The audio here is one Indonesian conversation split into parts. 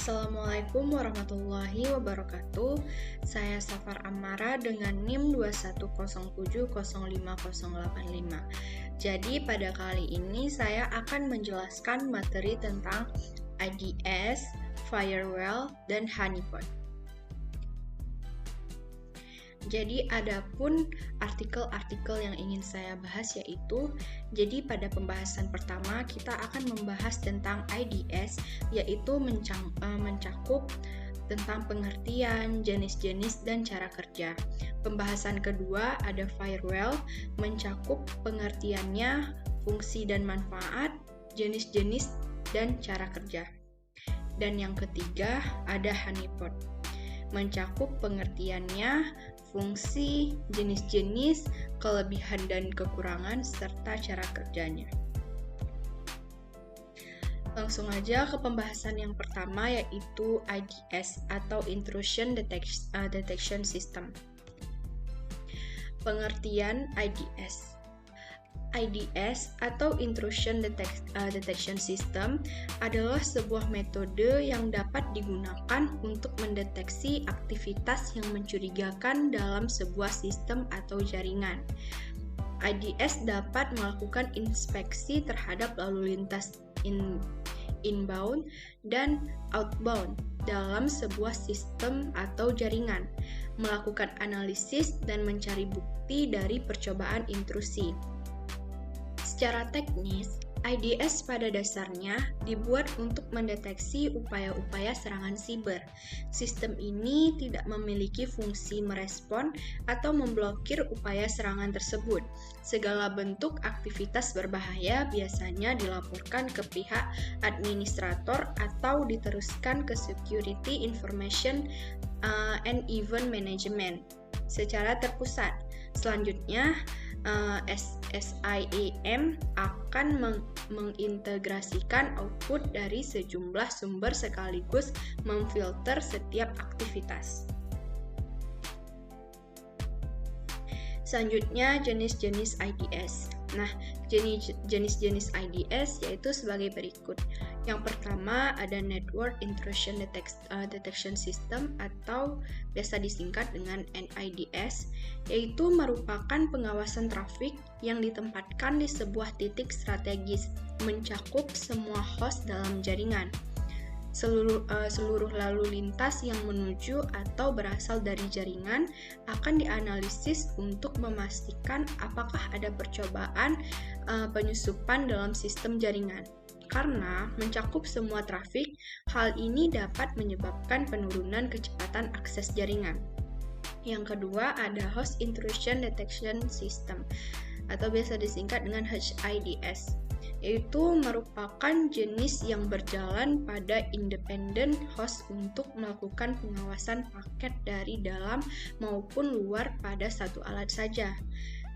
Assalamualaikum warahmatullahi wabarakatuh. Saya Safar Amara dengan NIM 2107050085. Jadi pada kali ini saya akan menjelaskan materi tentang IDS, firewall, dan honeypot. Jadi adapun artikel-artikel yang ingin saya bahas yaitu, jadi pada pembahasan pertama kita akan membahas tentang IDS, yaitu mencakup tentang pengertian, jenis-jenis, dan cara kerja. Pembahasan kedua ada firewall, mencakup pengertiannya, fungsi dan manfaat, jenis-jenis, dan cara kerja. Dan yang ketiga ada honeypot, mencakup pengertiannya, fungsi, jenis-jenis, kelebihan dan kekurangan, serta cara kerjanya. Langsung aja ke pembahasan yang pertama yaitu IDS atau Intrusion Detection System. Pengertian IDS. IDS atau Intrusion Detection System adalah sebuah metode yang dapat digunakan untuk mendeteksi aktivitas yang mencurigakan dalam sebuah sistem atau jaringan. IDS dapat melakukan inspeksi terhadap lalu lintas inbound dan outbound dalam sebuah sistem atau jaringan, melakukan analisis dan mencari bukti dari percobaan intrusi. Secara teknis, IDS pada dasarnya dibuat untuk mendeteksi upaya-upaya serangan siber. Sistem ini tidak memiliki fungsi merespon atau memblokir upaya serangan tersebut. Segala bentuk aktivitas berbahaya biasanya dilaporkan ke pihak administrator atau diteruskan ke Security Information and Event Management secara terpusat. Selanjutnya, SIEM akan mengintegrasikan output dari sejumlah sumber sekaligus memfilter setiap aktivitas. Selanjutnya, jenis-jenis IDS. Nah, jenis-jenis IDS yaitu sebagai berikut. Yang pertama ada Network Intrusion Detection System atau biasa disingkat dengan NIDS, yaitu merupakan pengawasan trafik yang ditempatkan di sebuah titik strategis, mencakup semua host dalam jaringan. Seluruh lalu lintas yang menuju atau berasal dari jaringan akan dianalisis untuk memastikan apakah ada percobaan penyusupan dalam sistem jaringan. Karena mencakup semua trafik, hal ini dapat menyebabkan penurunan kecepatan akses jaringan. Yang kedua ada Host Intrusion Detection System atau biasa disingkat dengan HIDS, yaitu merupakan jenis yang berjalan pada independent host untuk melakukan pengawasan paket dari dalam maupun luar pada satu alat saja.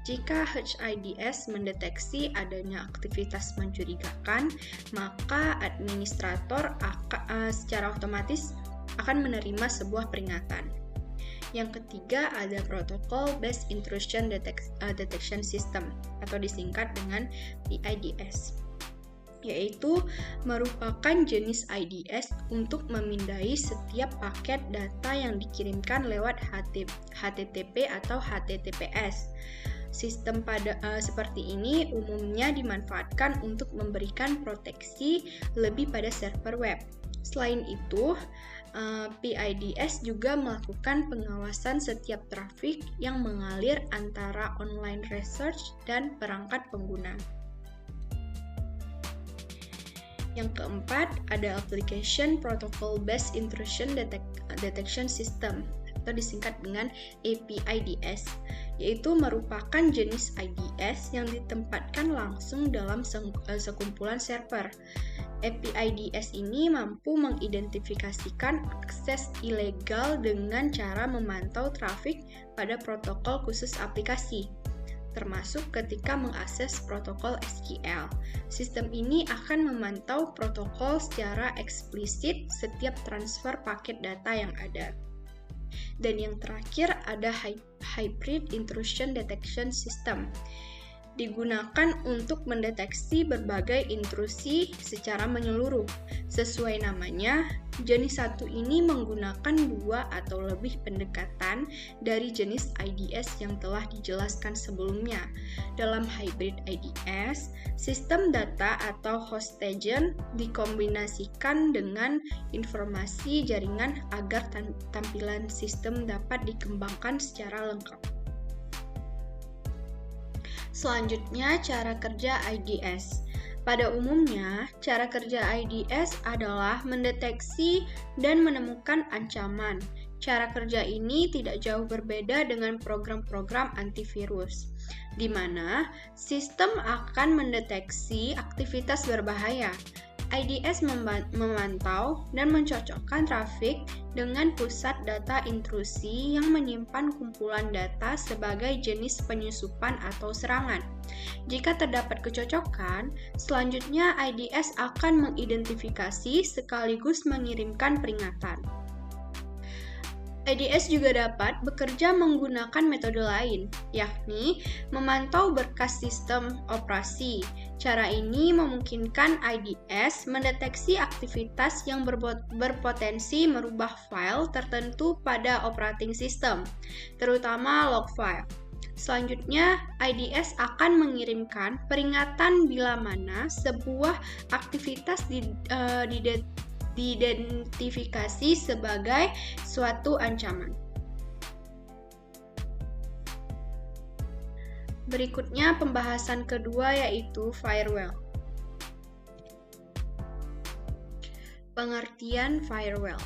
Jika HIDS mendeteksi adanya aktivitas mencurigakan, maka administrator secara otomatis akan menerima sebuah peringatan. Yang ketiga ada Protocol Based Intrusion Detection System atau disingkat dengan PIDS, yaitu merupakan jenis IDS untuk memindai setiap paket data yang dikirimkan lewat HTTP atau HTTPS. Sistem seperti ini umumnya dimanfaatkan untuk memberikan proteksi lebih pada server web. Selain itu, PIDS juga melakukan pengawasan setiap trafik yang mengalir antara online research dan perangkat pengguna. Yang keempat, ada Application Protocol Based Intrusion Detection System atau disingkat dengan APIDS, yaitu merupakan jenis IDS yang ditempatkan langsung dalam sekumpulan server. APIDS ini mampu mengidentifikasikan akses ilegal dengan cara memantau trafik pada protokol khusus aplikasi, termasuk ketika mengakses protokol SQL. Sistem ini akan memantau protokol secara eksplisit setiap transfer paket data yang ada. Dan yang terakhir ada Hybrid Intrusion Detection System. digunakan untuk mendeteksi berbagai intrusi secara menyeluruh. Sesuai namanya, jenis 1 ini menggunakan 2 atau lebih pendekatan dari jenis IDS yang telah dijelaskan sebelumnya. Dalam hybrid IDS, sistem data atau host agent dikombinasikan dengan informasi jaringan agar tampilan sistem dapat dikembangkan secara lengkap. Selanjutnya, cara kerja IDS. Pada umumnya, cara kerja IDS adalah mendeteksi dan menemukan ancaman. Cara kerja ini tidak jauh berbeda dengan program-program antivirus, di mana sistem akan mendeteksi aktivitas berbahaya. IDS memantau dan mencocokkan trafik dengan pusat data intrusi yang menyimpan kumpulan data sebagai jenis penyusupan atau serangan. Jika terdapat kecocokan, selanjutnya IDS akan mengidentifikasi sekaligus mengirimkan peringatan. IDS juga dapat bekerja menggunakan metode lain, yakni memantau berkas sistem operasi. Cara ini memungkinkan IDS mendeteksi aktivitas yang berpotensi merubah file tertentu pada operating system, terutama log file. Selanjutnya, IDS akan mengirimkan peringatan bila mana sebuah aktivitas diidentifikasi sebagai suatu ancaman. Berikutnya pembahasan kedua yaitu firewall. Pengertian firewall.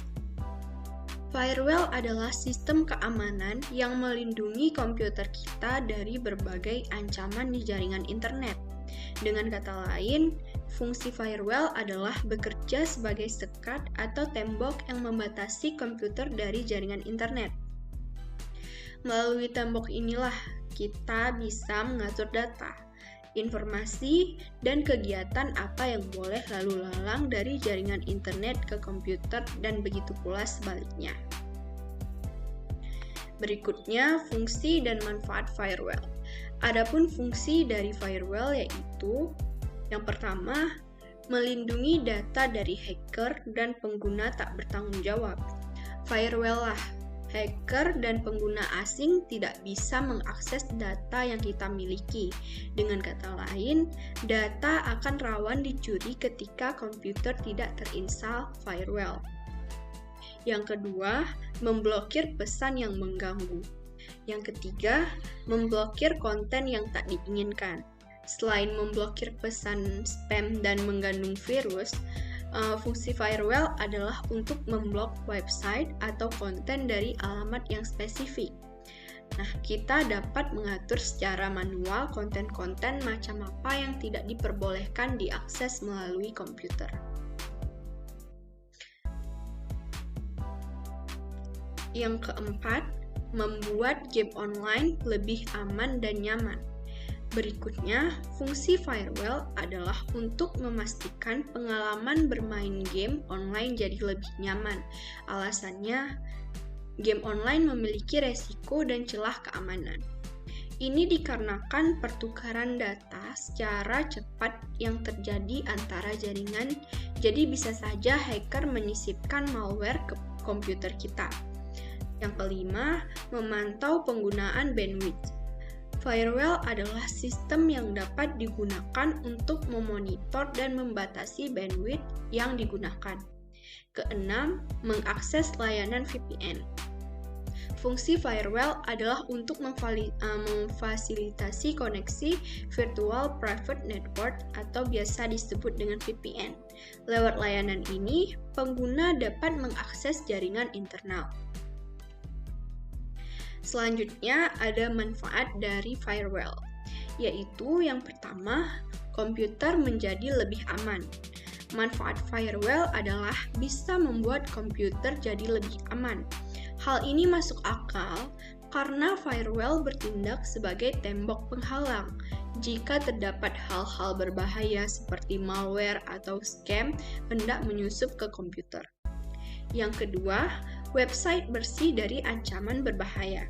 Firewall adalah sistem keamanan yang melindungi komputer kita dari berbagai ancaman di jaringan internet. Dengan kata lain, fungsi firewall adalah bekerja sebagai sekat atau tembok yang membatasi komputer dari jaringan internet. Melalui tembok inilah kita bisa mengatur data, informasi, dan kegiatan apa yang boleh lalu lalang dari jaringan internet ke komputer dan begitu pula sebaliknya. Berikutnya, fungsi dan manfaat firewall. Adapun fungsi dari firewall yaitu yang pertama, melindungi data dari hacker dan pengguna tak bertanggung jawab. Firewall lah, hacker dan pengguna asing tidak bisa mengakses data yang kita miliki. Dengan kata lain, data akan rawan dicuri ketika komputer tidak terinstall firewall. Yang kedua, memblokir pesan yang mengganggu. Yang ketiga, memblokir konten yang tak diinginkan. Selain memblokir pesan spam dan mengandung virus, fungsi firewall adalah untuk memblok website atau konten dari alamat yang spesifik. Nah, kita dapat mengatur secara manual konten-konten macam apa yang tidak diperbolehkan diakses melalui komputer. Yang keempat, membuat game online lebih aman dan nyaman. Berikutnya, fungsi firewall adalah untuk memastikan pengalaman bermain game online jadi lebih nyaman. Alasannya, game online memiliki resiko dan celah keamanan. Ini dikarenakan pertukaran data secara cepat yang terjadi antara jaringan, jadi bisa saja hacker menyisipkan malware ke komputer kita. Yang kelima, memantau penggunaan bandwidth. Firewall adalah sistem yang dapat digunakan untuk memonitor dan membatasi bandwidth yang digunakan. Keenam, mengakses layanan VPN. Fungsi firewall adalah untuk memfasilitasi koneksi virtual private network atau biasa disebut dengan VPN. Lewat layanan ini, pengguna dapat mengakses jaringan internal. Selanjutnya ada manfaat dari firewall, yaitu yang pertama, komputer menjadi lebih aman. Manfaat firewall adalah bisa membuat komputer jadi lebih aman. Hal ini masuk akal karena firewall bertindak sebagai tembok penghalang jika terdapat hal-hal berbahaya seperti malware atau scam hendak menyusup ke komputer. Yang kedua, website bersih dari ancaman berbahaya.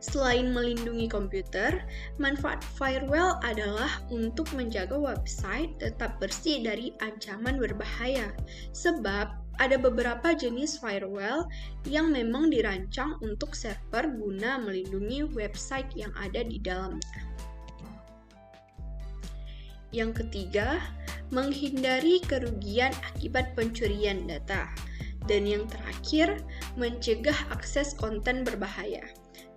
Selain melindungi komputer, manfaat firewall adalah untuk menjaga website tetap bersih dari ancaman berbahaya. Sebab ada beberapa jenis firewall yang memang dirancang untuk server guna melindungi website yang ada di dalamnya. Yang ketiga, menghindari kerugian akibat pencurian data. Dan yang terakhir, mencegah akses konten berbahaya.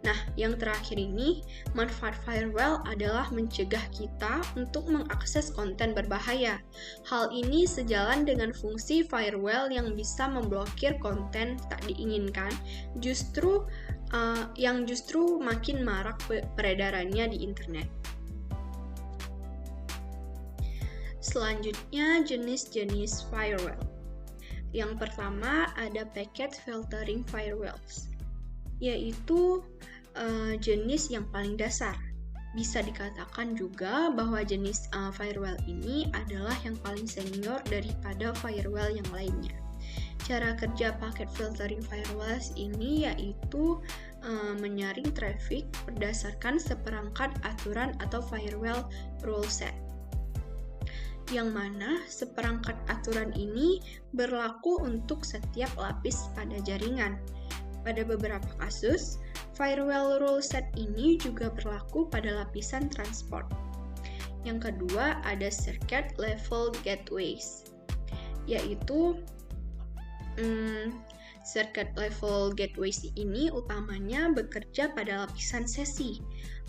Nah, yang terakhir ini, manfaat firewall adalah mencegah kita untuk mengakses konten berbahaya. Hal ini sejalan dengan fungsi firewall yang bisa memblokir konten tak diinginkan, yang justru makin marak peredarannya di internet. Selanjutnya, jenis-jenis firewall. Yang pertama ada packet filtering firewalls, yaitu jenis yang paling dasar. Bisa dikatakan juga bahwa jenis firewall ini adalah yang paling senior daripada firewall yang lainnya. Cara kerja packet filtering firewalls ini yaitu menyaring traffic berdasarkan seperangkat aturan atau firewall rule set, yang mana seperangkat aturan ini berlaku untuk setiap lapis pada jaringan. Pada beberapa kasus, firewall rule set ini juga berlaku pada lapisan transport. Yang kedua ada circuit level gateways, yaitu circuit level gateways ini utamanya bekerja pada lapisan sesi.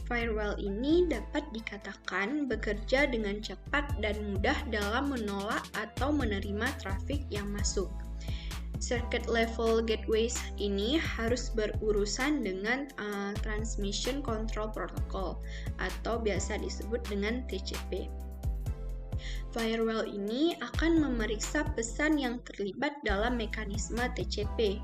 Firewall ini dapat dikatakan bekerja dengan cepat dan mudah dalam menolak atau menerima trafik yang masuk. Circuit level gateways ini harus berurusan dengan Transmission Control Protocol atau biasa disebut dengan TCP. Firewall ini akan memeriksa pesan yang terlibat dalam mekanisme TCP,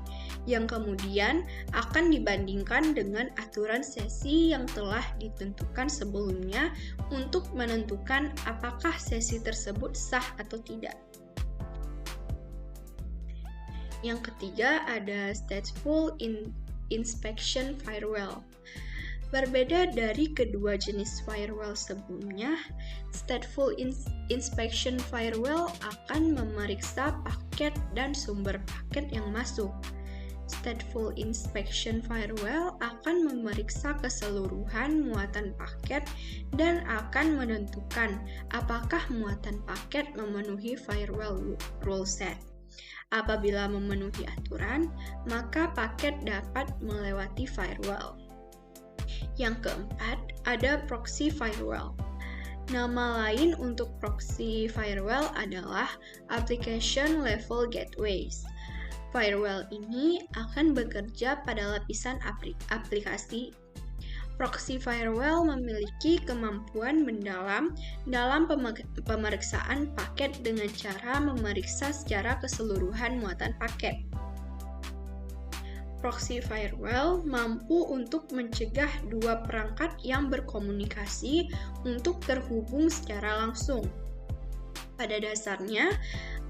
yang kemudian akan dibandingkan dengan aturan sesi yang telah ditentukan sebelumnya untuk menentukan apakah sesi tersebut sah atau tidak. Yang ketiga ada stateful inspection firewall. Berbeda dari kedua jenis firewall sebelumnya, stateful inspection firewall akan memeriksa paket dan sumber paket yang masuk. Stateful inspection firewall akan memeriksa keseluruhan muatan paket dan akan menentukan apakah muatan paket memenuhi firewall rule set. Apabila memenuhi aturan, maka paket dapat melewati firewall. Yang keempat, ada proxy firewall. Nama lain untuk proxy firewall adalah application level gateways. Firewall ini akan bekerja pada lapisan aplikasi. Proxy firewall memiliki kemampuan mendalam dalam pemeriksaan paket dengan cara memeriksa secara keseluruhan muatan paket. Proxy firewall mampu untuk mencegah dua perangkat yang berkomunikasi untuk terhubung secara langsung. Pada dasarnya,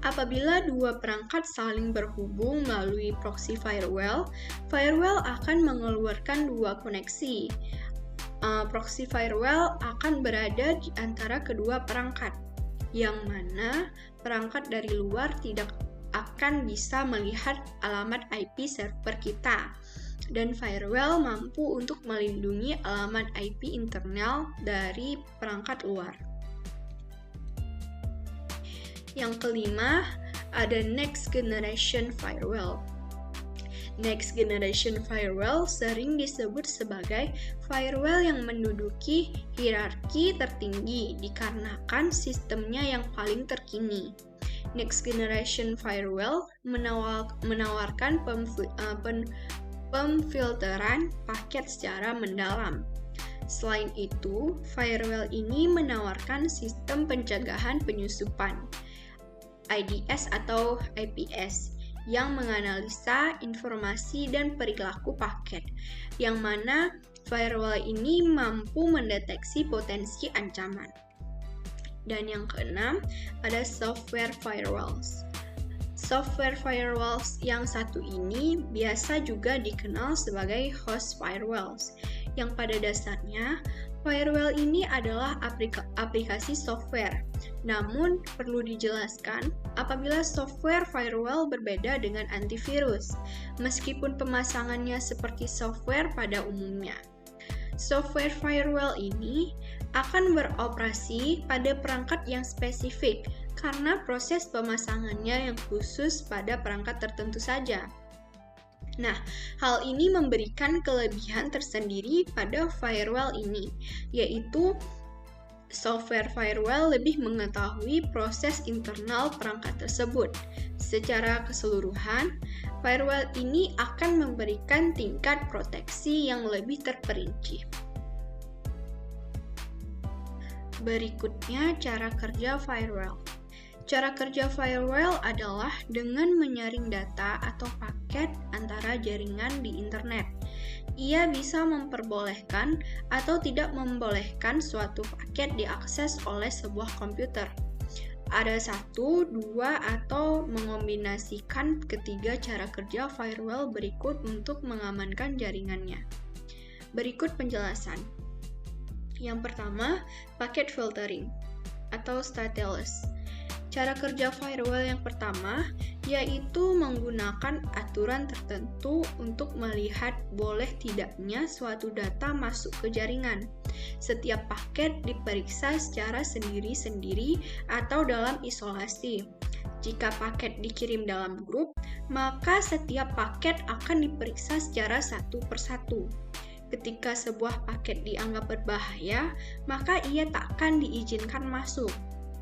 apabila dua perangkat saling berhubung melalui proxy firewall, firewall akan mengeluarkan dua koneksi. Proxy firewall akan berada di antara kedua perangkat, yang mana perangkat dari luar tidak akan bisa melihat alamat IP server kita, dan firewall mampu untuk melindungi alamat IP internal dari perangkat luar. Yang kelima, ada next generation firewall. Next generation firewall sering disebut sebagai firewall yang menduduki hierarki tertinggi dikarenakan sistemnya yang paling terkini. Next generation firewall menawarkan pemfilteran paket secara mendalam. Selain itu, firewall ini menawarkan sistem pencegahan penyusupan, IDS atau IPS, yang menganalisa informasi dan perilaku paket, yang mana firewall ini mampu mendeteksi potensi ancaman. Dan yang keenam, ada software firewalls. Software firewalls yang satu ini biasa juga dikenal sebagai host firewalls, yang pada dasarnya firewall ini adalah aplikasi software. Namun, perlu dijelaskan apabila software firewall berbeda dengan antivirus, meskipun pemasangannya seperti software pada umumnya. Software firewall ini akan beroperasi pada perangkat yang spesifik karena proses pemasangannya yang khusus pada perangkat tertentu saja. Nah, hal ini memberikan kelebihan tersendiri pada firewall ini, yaitu software firewall lebih mengetahui proses internal perangkat tersebut. Secara keseluruhan, firewall ini akan memberikan tingkat proteksi yang lebih terperinci. Berikutnya, cara kerja firewall. Cara kerja firewall adalah dengan menyaring data atau paket antara jaringan di internet. Ia bisa memperbolehkan atau tidak membolehkan suatu paket diakses oleh sebuah komputer. Ada satu, dua, atau mengombinasikan ketiga cara kerja firewall berikut untuk mengamankan jaringannya. Berikut penjelasan. Yang pertama, packet filtering atau stateless. Cara kerja firewall yang pertama yaitu menggunakan aturan tertentu untuk melihat boleh tidaknya suatu data masuk ke jaringan. Setiap paket diperiksa secara sendiri-sendiri atau dalam isolasi. Jika paket dikirim dalam grup, maka setiap paket akan diperiksa secara satu persatu. Ketika sebuah paket dianggap berbahaya, maka ia tak akan diizinkan masuk.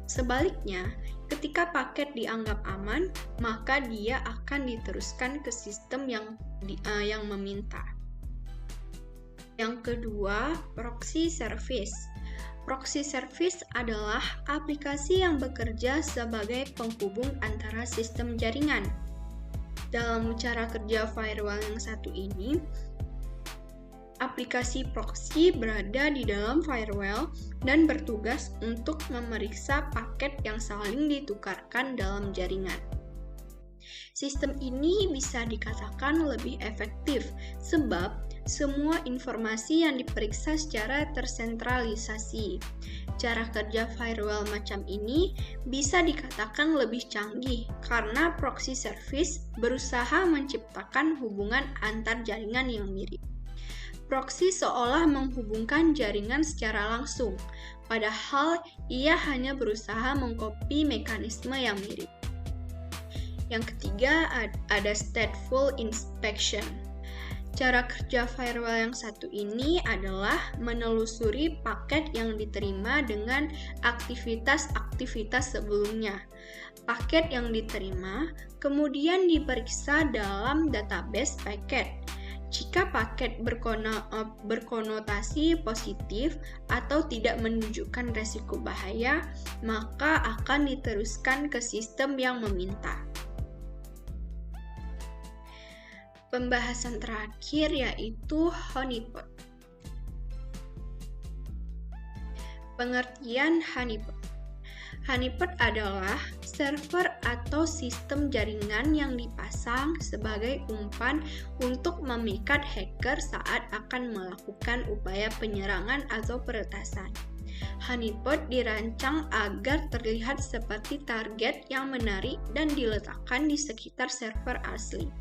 Sebaliknya, ketika paket dianggap aman, maka dia akan diteruskan ke sistem yang meminta. Yang kedua, proxy service. Proxy service adalah aplikasi yang bekerja sebagai penghubung antara sistem jaringan. Dalam cara kerja firewall yang satu ini, aplikasi proxy berada di dalam firewall dan bertugas untuk memeriksa paket yang saling ditukarkan dalam jaringan. Sistem ini bisa dikatakan lebih efektif sebab semua informasi yang diperiksa secara tersentralisasi. Cara kerja firewall macam ini bisa dikatakan lebih canggih karena proxy service berusaha menciptakan hubungan antar jaringan yang mirip. Proxy seolah menghubungkan jaringan secara langsung, padahal ia hanya berusaha mengcopy mekanisme yang mirip. Yang ketiga, ada stateful inspection. Cara kerja firewall yang satu ini adalah menelusuri paket yang diterima dengan aktivitas-aktivitas sebelumnya. Paket yang diterima kemudian diperiksa dalam database paket. Jika paket berkonotasi positif atau tidak menunjukkan resiko bahaya, maka akan diteruskan ke sistem yang meminta. Pembahasan terakhir yaitu honeypot. Pengertian honeypot. Honeypot adalah server atau sistem jaringan yang dipasang sebagai umpan untuk memikat hacker saat akan melakukan upaya penyerangan atau peretasan. Honeypot dirancang agar terlihat seperti target yang menarik dan diletakkan di sekitar server asli,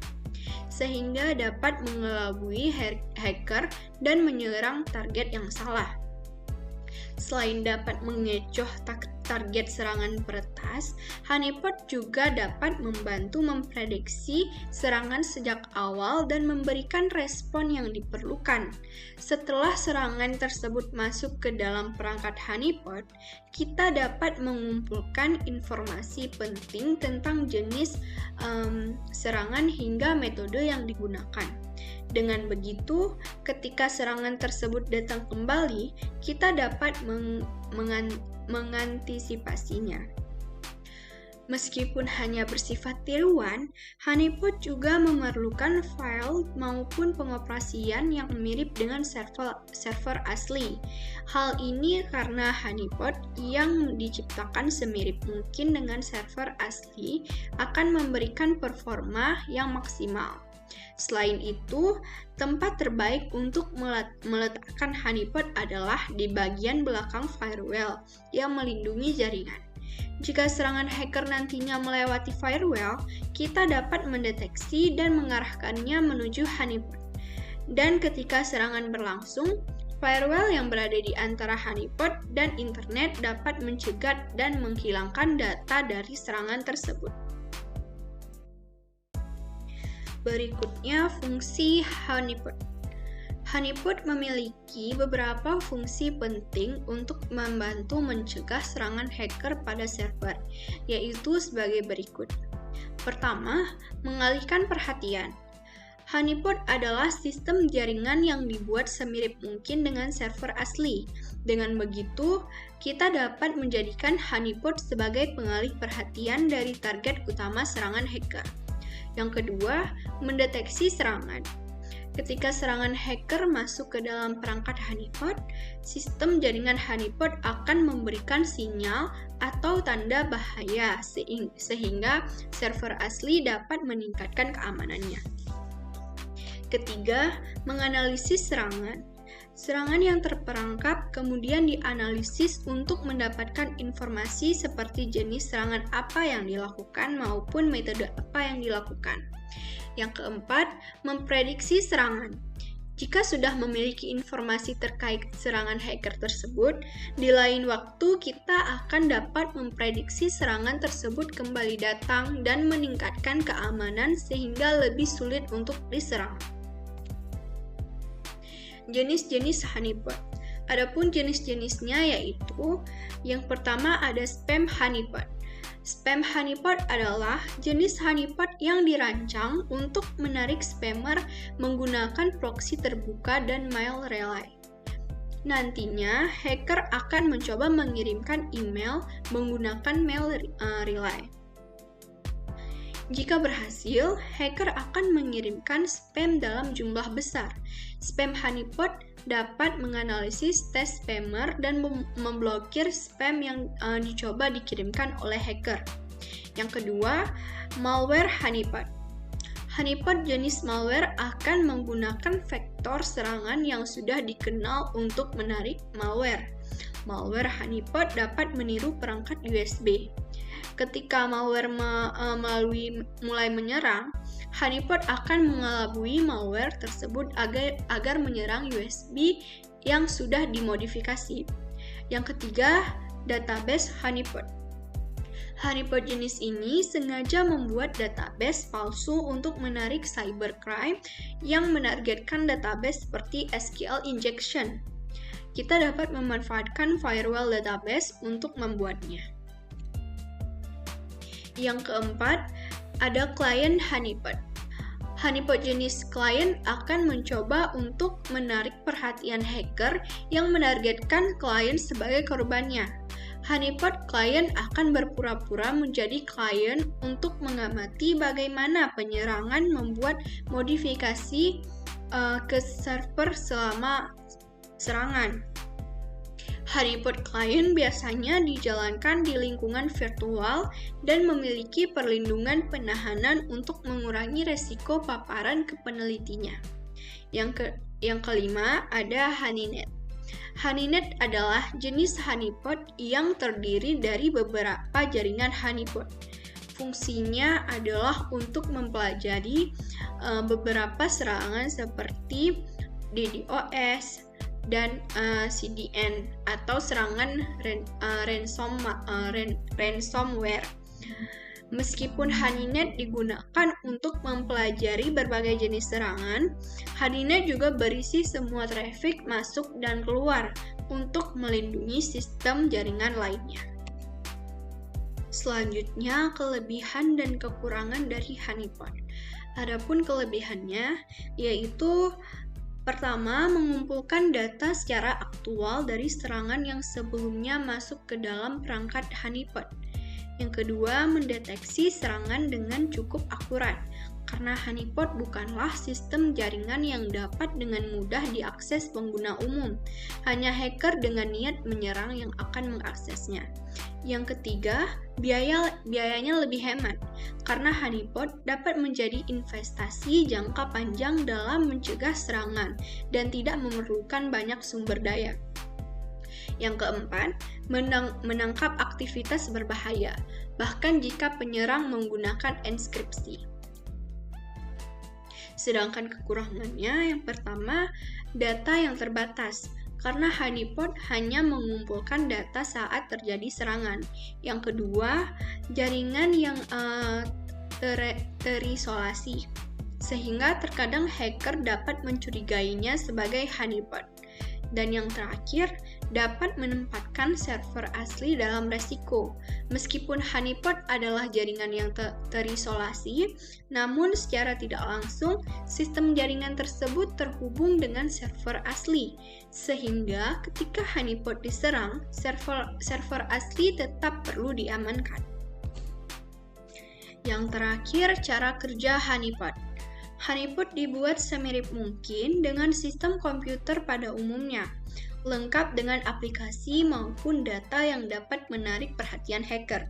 sehingga dapat mengelabui hacker dan menyerang target yang salah. Selain dapat mengecoh target serangan peretas, honeypot juga dapat membantu memprediksi serangan sejak awal dan memberikan respon yang diperlukan. Setelah serangan tersebut masuk ke dalam perangkat honeypot, kita dapat mengumpulkan informasi penting tentang jenis serangan hingga metode yang digunakan. Dengan begitu, ketika serangan tersebut datang kembali, kita dapat mengantisipasinya. Meskipun hanya bersifat tiruan, honeypot juga memerlukan file maupun pengoperasian yang mirip dengan server asli. Hal ini karena honeypot yang diciptakan semirip mungkin dengan server asli akan memberikan performa yang maksimal. Selain itu, tempat terbaik untuk meletakkan honeypot adalah di bagian belakang firewall yang melindungi jaringan. Jika serangan hacker nantinya melewati firewall, kita dapat mendeteksi dan mengarahkannya menuju honeypot. Dan ketika serangan berlangsung, firewall yang berada di antara honeypot dan internet dapat mencegat dan menghilangkan data dari serangan tersebut. Berikutnya, fungsi honeypot. Honeypot memiliki beberapa fungsi penting untuk membantu mencegah serangan hacker pada server, yaitu sebagai berikut. Pertama, mengalihkan perhatian. Honeypot adalah sistem jaringan yang dibuat semirip mungkin dengan server asli. Dengan begitu, kita dapat menjadikan honeypot sebagai pengalih perhatian dari target utama serangan hacker. Yang kedua, mendeteksi serangan. Ketika serangan hacker masuk ke dalam perangkat honeypot, sistem jaringan honeypot akan memberikan sinyal atau tanda bahaya sehingga server asli dapat meningkatkan keamanannya. Ketiga, menganalisis serangan. Serangan yang terperangkap kemudian dianalisis untuk mendapatkan informasi seperti jenis serangan apa yang dilakukan maupun metode apa yang dilakukan. Yang keempat, memprediksi serangan. Jika sudah memiliki informasi terkait serangan hacker tersebut, di lain waktu kita akan dapat memprediksi serangan tersebut kembali datang dan meningkatkan keamanan sehingga lebih sulit untuk diserang. Jenis-jenis honeypot. Adapun jenis-jenisnya yaitu yang pertama ada spam honeypot. Spam honeypot adalah jenis honeypot yang dirancang untuk menarik spammer menggunakan proxy terbuka dan mail relay. Nantinya, hacker akan mencoba mengirimkan email menggunakan mail relay. Jika berhasil, hacker akan mengirimkan spam dalam jumlah besar. Spam honeypot dapat menganalisis tes spammer dan memblokir spam yang dicoba dikirimkan oleh hacker. Yang kedua, malware honeypot. Honeypot jenis malware akan menggunakan vektor serangan yang sudah dikenal untuk menarik malware. Malware honeypot dapat meniru perangkat USB. Ketika malware mulai menyerang, honeypot akan mengelabui malware tersebut agar menyerang USB yang sudah dimodifikasi. Yang ketiga, database honeypot. Honeypot jenis ini sengaja membuat database palsu untuk menarik cybercrime yang menargetkan database seperti SQL injection. Kita dapat memanfaatkan firewall database untuk membuatnya. Yang keempat, ada client honeypot. Honeypot jenis client akan mencoba untuk menarik perhatian hacker yang menargetkan klien sebagai korbannya. Honeypot client akan berpura-pura menjadi klien untuk mengamati bagaimana penyerangan membuat modifikasi ke server selama serangan. Honeypot client biasanya dijalankan di lingkungan virtual dan memiliki perlindungan penahanan untuk mengurangi resiko paparan ke penelitinya. Yang kelima, ada honeynet. Honeynet adalah jenis honeypot yang terdiri dari beberapa jaringan honeypot. Fungsinya adalah untuk mempelajari beberapa serangan seperti DDoS dan CDN atau serangan ransomware. Meskipun honeynet digunakan untuk mempelajari berbagai jenis serangan, honeynet juga berisi semua traffic masuk dan keluar untuk melindungi sistem jaringan lainnya. Selanjutnya, kelebihan dan kekurangan dari honeypot. Adapun kelebihannya yaitu pertama, mengumpulkan data secara aktual dari serangan yang sebelumnya masuk ke dalam perangkat honeypot. Yang kedua, mendeteksi serangan dengan cukup akurat. Karena honeypot bukanlah sistem jaringan yang dapat dengan mudah diakses pengguna umum. Hanya hacker dengan niat menyerang yang akan mengaksesnya. Yang ketiga, biayanya lebih hemat. Karena honeypot dapat menjadi investasi jangka panjang dalam mencegah serangan dan tidak memerlukan banyak sumber daya. Yang keempat, menangkap aktivitas berbahaya, bahkan jika penyerang menggunakan enkripsi. Sedangkan kekurangannya, yang pertama, data yang terbatas, karena honeypot hanya mengumpulkan data saat terjadi serangan. Yang kedua, jaringan yang terisolasi, sehingga terkadang hacker dapat mencurigainya sebagai honeypot. Dan yang terakhir, dapat menempatkan server asli dalam resiko. Meskipun honeypot adalah jaringan yang terisolasi, namun secara tidak langsung, sistem jaringan tersebut terhubung dengan server asli. Sehingga ketika honeypot diserang, server asli tetap perlu diamankan. Yang terakhir, cara kerja honeypot. Honeypot dibuat semirip mungkin dengan sistem komputer pada umumnya, lengkap dengan aplikasi maupun data yang dapat menarik perhatian hacker.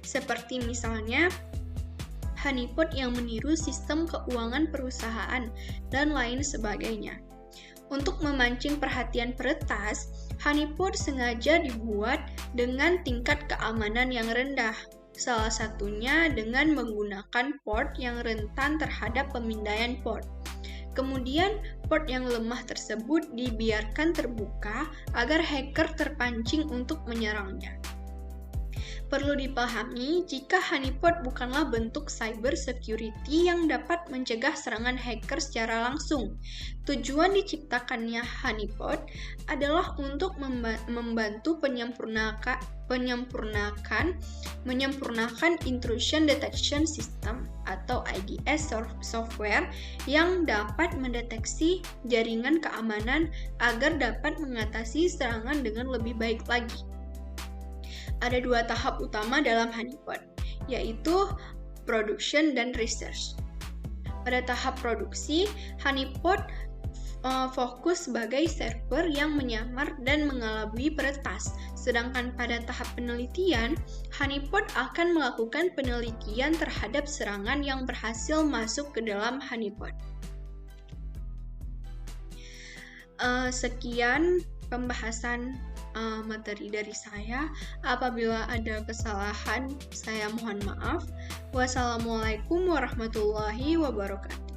Seperti misalnya, honeypot yang meniru sistem keuangan perusahaan, dan lain sebagainya. Untuk memancing perhatian peretas, honeypot sengaja dibuat dengan tingkat keamanan yang rendah. Salah satunya dengan menggunakan port yang rentan terhadap pemindaian port. Kemudian, port yang lemah tersebut dibiarkan terbuka agar hacker terpancing untuk menyerangnya. Perlu dipahami, jika honeypot bukanlah bentuk cyber security yang dapat mencegah serangan hacker secara langsung. Tujuan diciptakannya honeypot adalah untuk membantu menyempurnakan intrusion detection system atau IDS software yang dapat mendeteksi jaringan keamanan agar dapat mengatasi serangan dengan lebih baik lagi. Ada dua tahap utama dalam honeypot, yaitu production dan research. Pada tahap produksi, honeypot fokus sebagai server yang menyamar dan mengelabui peretas. Sedangkan pada tahap penelitian, honeypot akan melakukan penelitian terhadap serangan yang berhasil masuk ke dalam honeypot. Sekian pembahasan materi dari saya. Apabila ada kesalahan, saya mohon maaf. Wassalamualaikum warahmatullahi wabarakatuh.